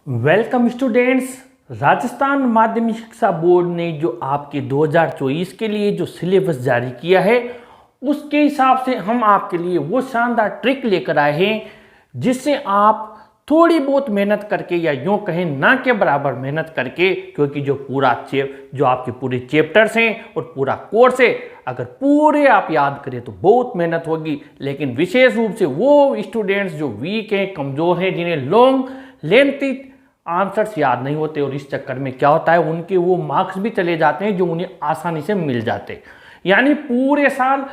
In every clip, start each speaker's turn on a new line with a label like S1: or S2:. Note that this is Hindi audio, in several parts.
S1: Welcome students. राजस्थान माध्यमिक शिक्षा बोर्ड ने जो आपके 2024 के लिए जो सिलेबस जारी किया है उसके हिसाब से हम आपके लिए वो शानदार ट्रिक लेकर आए हैं जिससे आप थोड़ी बहुत मेहनत करके या यूँ कहें ना के बराबर मेहनत करके, क्योंकि जो आपके पूरे चैप्टर्स हैं और पूरा कोर्स है, अगर पूरे आप याद करें तो बहुत मेहनत होगी। लेकिन विशेष रूप से वो स्टूडेंट्स जो वीक हैं, कमज़ोर हैं, जिन्हें लॉन्ग लेंथी आंसर्स याद नहीं होते और इस चक्कर में क्या होता है उनके वो मार्क्स भी चले जाते हैं जो उन्हें आसानी से मिल जाते। यानी पूरे साल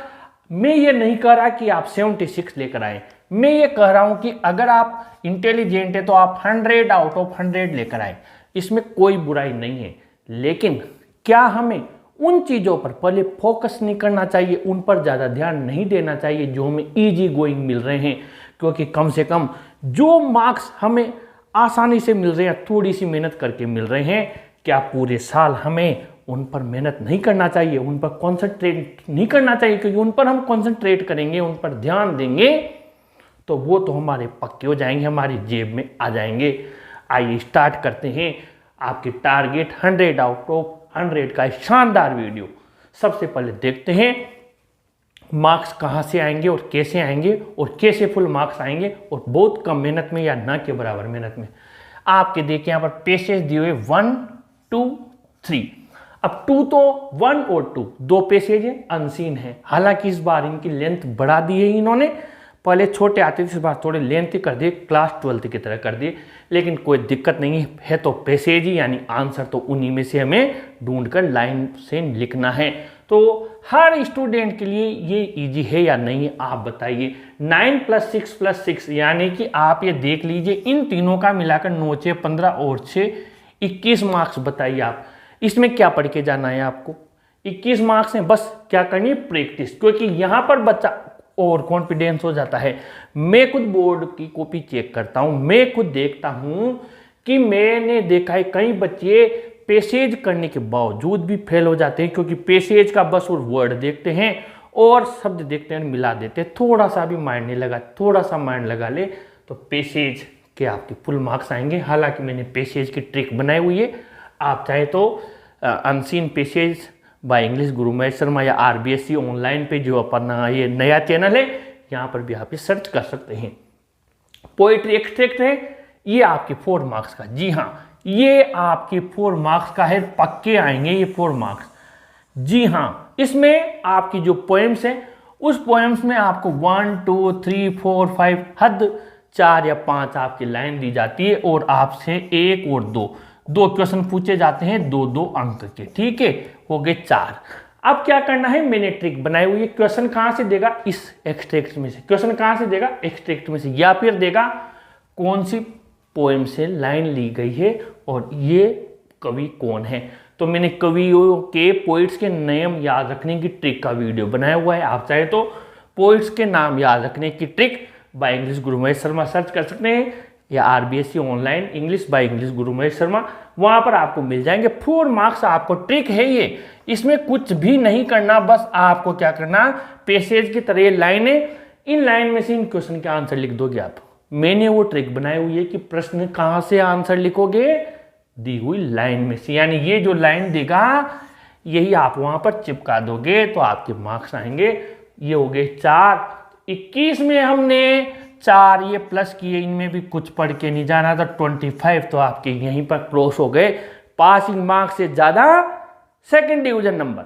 S1: मैं ये नहीं कह रहा कि आप 76 लेकर आए, मैं ये कह रहा हूं कि अगर आप इंटेलिजेंट है तो आप 100 आउट ऑफ 100 लेकर आए, इसमें कोई बुराई नहीं है। लेकिन क्या हमें उन चीज़ों पर पहले फोकस नहीं करना चाहिए, उन पर ज़्यादा ध्यान नहीं देना चाहिए जो हमें ईजी गोइंग मिल रहे हैं, क्योंकि कम से कम जो मार्क्स हमें आसानी से मिल रहे हैं, थोड़ी सी मेहनत करके मिल रहे हैं, क्या पूरे साल हमें उन पर मेहनत नहीं करना चाहिए, उन पर कॉन्सेंट्रेट नहीं करना चाहिए? क्योंकि उन पर हम कॉन्सेंट्रेट करेंगे, उन पर ध्यान देंगे तो वो तो हमारे पक्के हो जाएंगे, हमारी जेब में आ जाएंगे। आइए स्टार्ट करते हैं आपके टारगेट 100 आउट ऑफ 100 का शानदार वीडियो। सबसे पहले देखते हैं मार्क्स कहाँ से आएंगे और कैसे फुल मार्क्स आएंगे और बहुत कम मेहनत में या ना के बराबर मेहनत में। आपके देखिए यहाँ पर पेसेज दिए हुए 1, 2, 3। अब 2 तो 1 और 2 दो पेसेज है, अनसीन है। हालांकि इस बार इनकी लेंथ बढ़ा दी है इन्होंने, पहले छोटे आते थे, इस बार थोड़े लेंथ कर दिए, क्लास 12 की तरह कर दिए। लेकिन कोई दिक्कत नहीं है, तो पेसेज ही यानी आंसर तो उन्हीं में से हमें ढूंढकर लाइन से लिखना है। तो हर स्टूडेंट के लिए ये इजी है या नहीं है, आप बताइए। 9 + 6 यानी कि आप ये देख लीजिए, इन तीनों का मिलाकर 9 × 6 = 15 और 6 21 मार्क्स। बताइए आप इसमें क्या पढ़ के जाना है आपको? 21 मार्क्स हैं, बस क्या करनी है? प्रैक्टिस। क्योंकि यहाँ पर बच्चा और कॉन्फिडेंस हो जाता है। मैं खुद बोर्ड की कॉपी चेक करता हूँ, मैं खुद देखता हूँ कि मैंने देखा है कई बच्चे पेसेज करने के बावजूद भी फेल हो जाते हैं, क्योंकि पेसेज का बस वो वर्ड देखते हैं और शब्द देखते हैं, मिला देते हैं। थोड़ा सा भी माइंड नहीं लगा, थोड़ा सा माइंड लगा ले तो पेसेज के आपके फुल मार्क्स आएंगे। हालांकि मैंने पेसेज की ट्रिक बनाई हुई है, आप चाहे तो अनसीन पेसेज बाय इंग्लिश गुरु महेश शर्मा या RBSC ऑनलाइन पे जो अपना ये नया चैनल है, यहाँ पर भी आप ये सर्च कर सकते हैं। पोएट्री एक्सट्रैक्ट है, ये आपके 4 मार्क्स का। जी हाँ, ये आपके 4 मार्क्स का है, पक्के आएंगे ये 4 मार्क्स। जी हाँ, इसमें आपकी जो पोएम्स हैं उस पोएम्स में आपको 1, 2, 3, 4, 5 हद 4 या 5 आपकी लाइन दी जाती है और आपसे 1 और 2 क्वेश्चन पूछे जाते हैं 2-2 अंक के। ठीक है, हो गए 4। अब क्या करना है, मैंने ट्रिक बनाई हुई है। क्वेश्चन कहाँ से देगा? इस एक्सट्रैक्ट में से। क्वेश्चन कहाँ से देगा? एक्सट्रैक्ट में से, या फिर देगा कौन सी पोएम से लाइन ली गई है और ये कवि कौन है। तो मैंने कवियों के, पोइट्स के नाम याद रखने की ट्रिक का वीडियो बनाया हुआ है। आप चाहे तो पोइट्स के नाम याद रखने की trick by English Guru Mahesh Sharma search कर सकते हैं, या RBSC online English by English गुरु महेश शर्मा, वहाँ पर आपको मिल जाएंगे। 4 मार्क्स आपको ट्रिक है ये, इसमें कुछ भी नहीं करना, बस आपको क्या करना, पेसेज की तरह लाइनें, इन लाइन में से इन क्वेश्चन के आंसर लिख दोगे आप। मैंने वो ट्रिक बनाई हुई है कि प्रश्न कहाँ से आंसर लिखोगे? दी हुई लाइन में से। यानी ये जो लाइन देगा यही आप वहाँ पर चिपका दोगे तो आपके मार्क्स आएंगे। ये हो गए 4। 21 में हमने 4 ये प्लस किए, इनमें भी कुछ पढ़ के नहीं जाना था। 25 तो आपके यहीं पर क्रॉस हो गए। पासिंग मार्क्स से ज़्यादा सेकंड डिवीजन नंबर।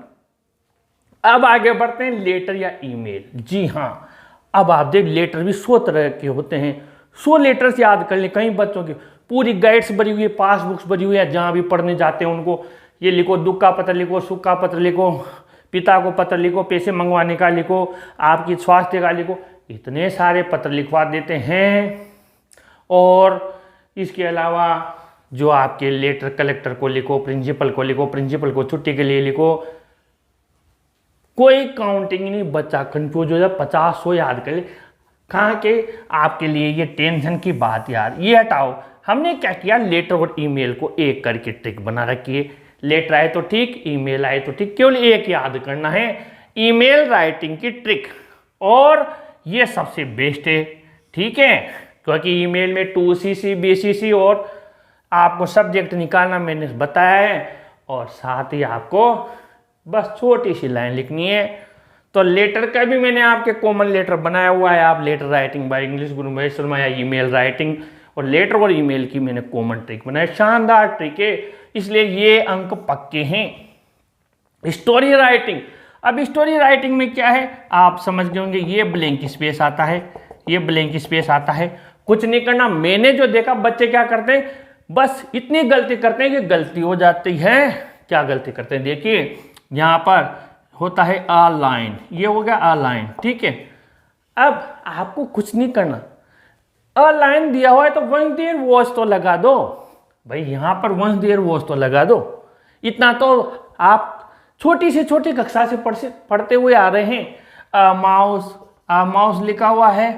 S1: अब आगे बढ़ते हैं लेटर या ईमेल। जी हाँ, अब आप देख, लेटर भी 100 तरह के होते हैं। 100 लेटर्स याद कर लें। कई बच्चों की पूरी गाइड्स भरी हुई है, पासबुक्स भरी हुई है, जहाँ भी पढ़ने जाते हैं उनको ये लिखो, दुख का पत्र लिखो, सुख का पत्र लिखो, पिता को पत्र लिखो, पैसे मंगवाने का लिखो, आपकी स्वास्थ्य का लिखो। इतने सारे पत्र लिखवा देते हैं। और इसके अलावा जो आपके लेटर, कलेक्टर को लिखो, प्रिंसिपल को लिखो, प्रिंसिपल को छुट्टी के लिए लिखो। कोई काउंटिंग नहीं, बच्चा कंफ्यूज हो जाए। 50-100 याद कर ले। कहाँ के आपके लिए ये टेंशन की बात यार, ये हटाओ। हमने क्या किया, लेटर और ईमेल को एक करके ट्रिक बना रखी है। लेटर आए तो ठीक, ईमेल आए तो ठीक, केवल एक याद करना है, ईमेल राइटिंग की ट्रिक। और ये सबसे बेस्ट है, ठीक है, क्योंकि ईमेल में 2CC, BCC और आपको सब्जेक्ट निकालना मैंने बताया है, और साथ ही आपको बस छोटी सी लाइन लिखनी है। तो लेटर का भी मैंने आपके कॉमन लेटर बनाया हुआ है। आप लेटर राइटिंग बाय इंग्लिश गुरु महेश शर्मा या ईमेल राइटिंग, और लेटर और ईमेल की मैंने कॉमन ट्रिक बनाया, शानदार ट्रिक है, इसलिए ये अंक पक्के हैं। स्टोरी राइटिंग, अब स्टोरी राइटिंग में क्या है आप समझ गए होंगे, ये ब्लैंक स्पेस आता है, ये ब्लैंक स्पेस आता है, कुछ नहीं करना। मैंने जो देखा बच्चे क्या करते हैं, बस इतनी गलती करते हैं कि गलती हो जाती है। क्या गलती करते हैं, देखिए यहाँ पर होता है आ लाइन, ये हो गया आ लाइन, ठीक है। अब आपको कुछ नहीं करना, अ लाइन दिया हुआ है तो वंस देयर वॉज तो लगा दो भाई, यहाँ पर वंस देयर वॉज तो लगा दो। इतना तो आप छोटी से छोटी कक्षा से पढ़ते हुए आ रहे हैं। माउस लिखा हुआ है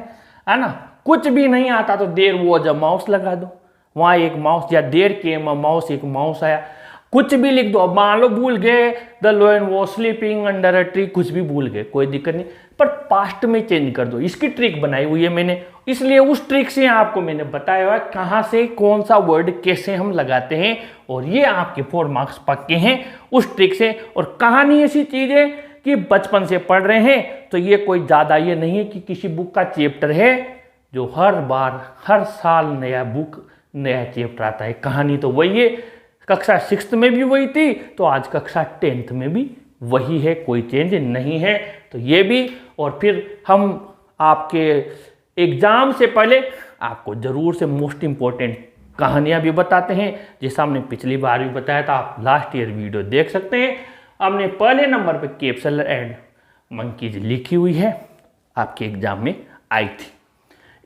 S1: ना, कुछ भी नहीं आता तो देयर वॉज अ माउस लगा दो, वहाँ एक माउस, या देयर केम अ माउस, एक माउस आया, कुछ भी लिख दो। मान लो भूल गए the lion was sleeping under a tree, कुछ भी भूल गए कोई दिक्कत नहीं, पर पास्ट में चेंज कर दो। इसकी ट्रिक बनाई हुई है मैंने, इसलिए उस ट्रिक से आपको मैंने बताया हुआ है कहाँ से कौन सा वर्ड कैसे हम लगाते हैं, और ये आपके 4 मार्क्स पक्के हैं उस ट्रिक से। और कहानी ऐसी चीज है कि बचपन से पढ़ रहे हैं तो ये कोई ज़्यादा ये नहीं है कि किसी बुक का चैप्टर है जो हर बार हर साल नया बुक नया चैप्टर आता है। कहानी तो वही है, कक्षा 6th में भी वही थी तो आज कक्षा 10th में भी वही है, कोई चेंज नहीं है। तो ये भी, और फिर हम आपके एग्ज़ाम से पहले आपको ज़रूर से मोस्ट इम्पोर्टेंट कहानियाँ भी बताते हैं, जैसा हमने पिछली बार भी बताया था, आप लास्ट ईयर वीडियो देख सकते हैं। हमने पहले नंबर पे कैप्सूलर एंड मंकीज लिखी हुई है, आपके एग्ज़ाम में आई थी।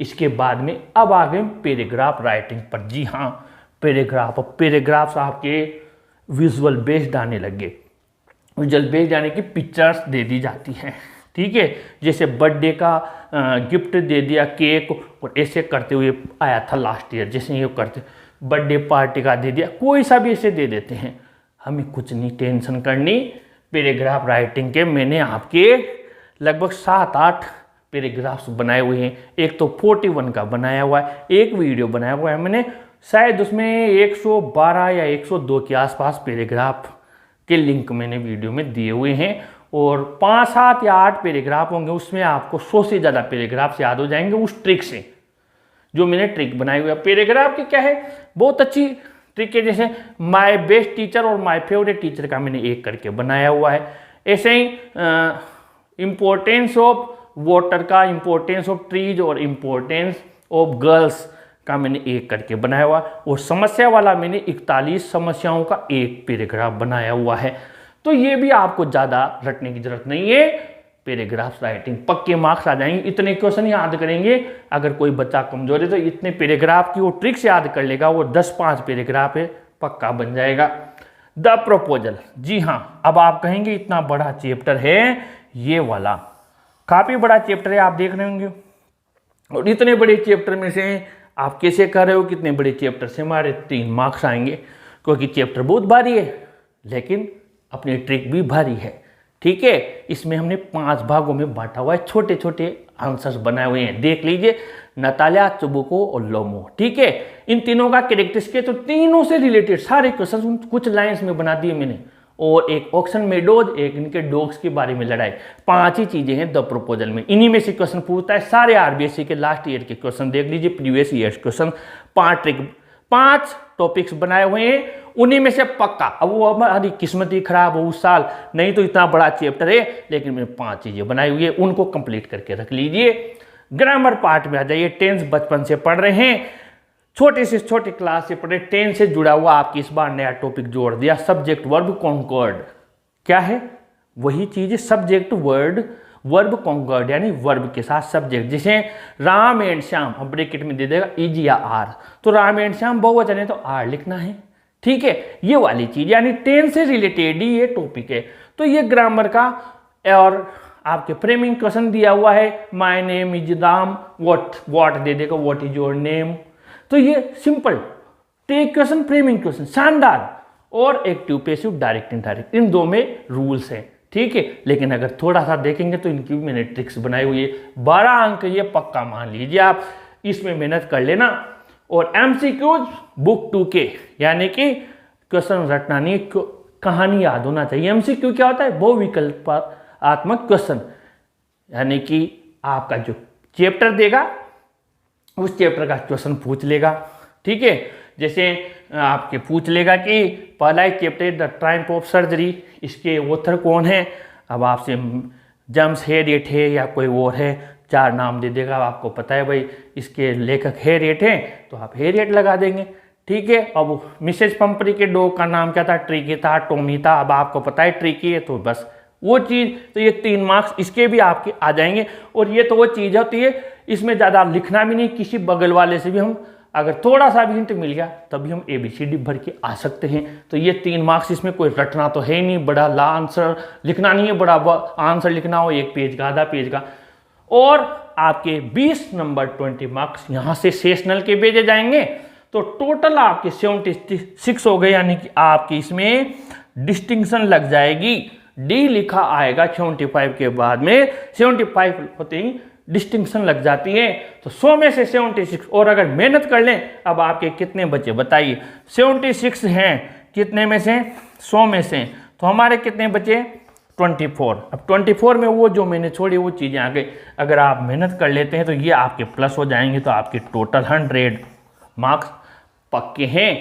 S1: इसके बाद में अब आ गए पैराग्राफ राइटिंग पर। जी हाँ, पैराग्राफ्स आपके विजुअल बेस्ड आने लगे, विजुअल बेस्ड आने की पिक्चर्स दे दी जाती हैं, ठीक है। जैसे बर्थडे का गिफ्ट दे दिया केक, और ऐसे करते हुए आया था लास्ट ईयर, जैसे ये करते बर्थडे पार्टी का दे दिया, कोई सा भी ऐसे दे देते हैं, हमें कुछ नहीं टेंशन करनी। पैराग्राफ राइटिंग के मैंने आपके लगभग 7-8 पैराग्राफ्स बनाए हुए हैं। एक तो 41 का बनाया हुआ है, एक वीडियो बनाया हुआ है मैंने, शायद उसमें 112 या 102 के आसपास पैराग्राफ के लिंक मैंने वीडियो में दिए हुए हैं, और 5, 7 या 8 पैराग्राफ होंगे, उसमें आपको 100 से ज़्यादा पैराग्राफ्स याद हो जाएंगे उस ट्रिक से, जो मैंने ट्रिक बनाई हुई है। पैराग्राफ की क्या है, बहुत अच्छी ट्रिक है। जैसे माय बेस्ट टीचर और माय फेवरेट टीचर का मैंने एक करके बनाया हुआ है। ऐसे ही इम्पोर्टेंस ऑफ वाटर का, इम्पोर्टेंस ऑफ ट्रीज और इम्पोर्टेंस ऑफ गर्ल्स का मैंने एक करके बनाया हुआ, और समस्या वाला मैंने 41 समस्याओं का एक पैराग्राफ बनाया हुआ है। तो ये भी आपको ज़्यादा रटने की जरूरत नहीं है, पैराग्राफ्स राइटिंग पक्के मार्क्स आ जाएंगे। इतने क्वेश्चन याद करेंगे, अगर कोई बच्चा कमजोर है तो इतने पैराग्राफ की वो ट्रिक्स याद कर लेगा, वो 10-5 पैराग्राफ है पक्का बन जाएगा। द प्रपोजल, जी हाँ, अब आप कहेंगे इतना बड़ा चैप्टर है, ये वाला काफ़ी बड़ा चैप्टर है, आप देख रहे होंगे, और इतने बड़े चैप्टर में से आप कैसे कर रहे हो, कितने बड़े चैप्टर से हमारे 3 मार्क्स आएंगे, क्योंकि चैप्टर बहुत भारी है लेकिन अपनी ट्रिक भी भारी है, ठीक है। इसमें हमने 5 भागों में बांटा हुआ है, छोटे छोटे आंसर्स बनाए हुए हैं, देख लीजिए, नतालिया, चुबुको और लोमो, ठीक है। इन तीनों का कैरेक्टरिस्टिक, तो तीनों से रिलेटेड सारे क्वेश्चन कुछ लाइंस में बना दिए मैंने, और एक ऑक्शन मेडोज, एक इनके डॉग्स के बारे में लड़ाई, 5 ही चीजें हैं द प्रपोजल में। इन्हीं में से क्वेश्चन पूछता है, सारे आरबीएससी के लास्ट ईयर के क्वेश्चन देख लीजिए, प्रीवियस ईयर क्वेश्चन, 5 टॉपिक्स बनाए हुए हैं, उन्हीं में से पक्का। अब वो हमारी किस्मत ही खराब हो उस साल, नहीं तो इतना बड़ा चैप्टर है, लेकिन मैंने 5 चीजें बनाई हुई है, उनको कंप्लीट करके रख लीजिए। ग्रामर पार्ट में आ जाइए। टेंस बचपन से पढ़ रहे हैं, छोटे से छोटे क्लास से पढ़े, टेंस से जुड़ा हुआ आपकी इस बार नया टॉपिक जोड़ दिया, सब्जेक्ट वर्ब कॉन्कर्ड। क्या है, वही चीज है, सब्जेक्ट वर्ब कॉन्कर्ड, यानी वर्ब के साथ सब्जेक्ट। जैसे राम एंड श्याम, हम ब्रैकेट में दे देगा इज या आर, तो राम एंड श्याम बहुवचन है तो आर लिखना है, ठीक है। ये वाली चीज, यानी टेंस से रिलेटेड ही ये टॉपिक है। तो ये ग्रामर का, और आपके फ्रेमिंग क्वेश्चन दिया हुआ है, my name is Ram, what दे देगा, व्हाट इज योर नेम। तो ये simple tag question, framing question, शानदार, और एक्टिव पैसिव डायरेक्ट इनडायरेक्ट, इन 2 में रूल्स हैं, ठीक है। लेकिन अगर थोड़ा सा देखेंगे तो इनकी भी मैंने ट्रिक्स बनाई हुई है। 12 अंक ये पक्का मान लीजिए आप, इसमें मेहनत कर लेना, और MCQs बुक 2 के, यानी कि क्वेश्चन रटना नहीं, कहानी याद होना चाहिए। MCQ क्या होता है? बहुविकल्पात्मक क्वेश्चन, यानी कि आपका जो चैप्टर देगा उस चैप्टर का क्वेश्चन पूछ लेगा। ठीक है, जैसे आपके पूछ लेगा कि पहला chapter the type of surgery, इसके ऑथर कौन है। अब आपसे जेम्स हेरियट है या कोई और है, 4 नाम दे देगा, आपको पता है भाई इसके लेखक हेरियट हैं तो आप हेरियट लगा देंगे। ठीक है, अब मिसेज पंपरी के डॉग का नाम क्या था? ट्रिकी था, टॉमी था। अब आपको पता है ट्रिकी है तो बस वो चीज़, तो ये 3 मार्क्स इसके भी आपके आ जाएंगे। और ये तो वो चीज़ होती है, इसमें ज़्यादा लिखना भी नहीं, किसी बगल वाले से भी हम अगर थोड़ा सा भी हिंट मिल गया तभी हम ABCD भर के आ सकते हैं। तो ये 3 मार्क्स, इसमें कोई रटना तो है नहीं, बड़ा ला आंसर लिखना नहीं है, बड़ा आंसर लिखना हो 1 पेज का, आधा पेज का। और आपके 20 नंबर 20 मार्क्स यहाँ से सेशनल के भेजे जाएंगे। तो टोटल आपके 76 हो गए, यानी कि आपकी इसमें डिस्टिंक्शन लग जाएगी। D लिखा आएगा 75 के बाद में, 75 होते ही डिस्टिंक्शन लग जाती है। तो 100 में से 76, और अगर मेहनत कर लें, अब आपके कितने बचे बताइए? 76 हैं, कितने में से? 100 में से, तो हमारे कितने बचे? 24। अब 24 में वो जो मैंने छोड़ी वो चीज़ें आ गई। अगर आप मेहनत कर लेते हैं तो ये आपके प्लस हो जाएंगे, तो आपके टोटल 100 मार्क्स पक्के हैं।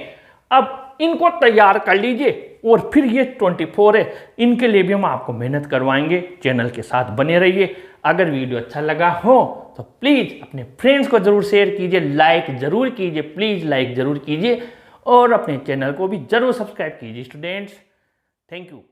S1: अब इनको तैयार कर लीजिए, और फिर ये 24 है, इनके लिए भी हम आपको मेहनत करवाएंगे। चैनल के साथ बने रहिए। अगर वीडियो अच्छा लगा हो तो प्लीज़ अपने फ्रेंड्स को ज़रूर शेयर कीजिए, लाइक ज़रूर कीजिए, प्लीज़ लाइक ज़रूर कीजिए, और अपने चैनल को भी ज़रूर सब्सक्राइब कीजिए स्टूडेंट्स। Thank you.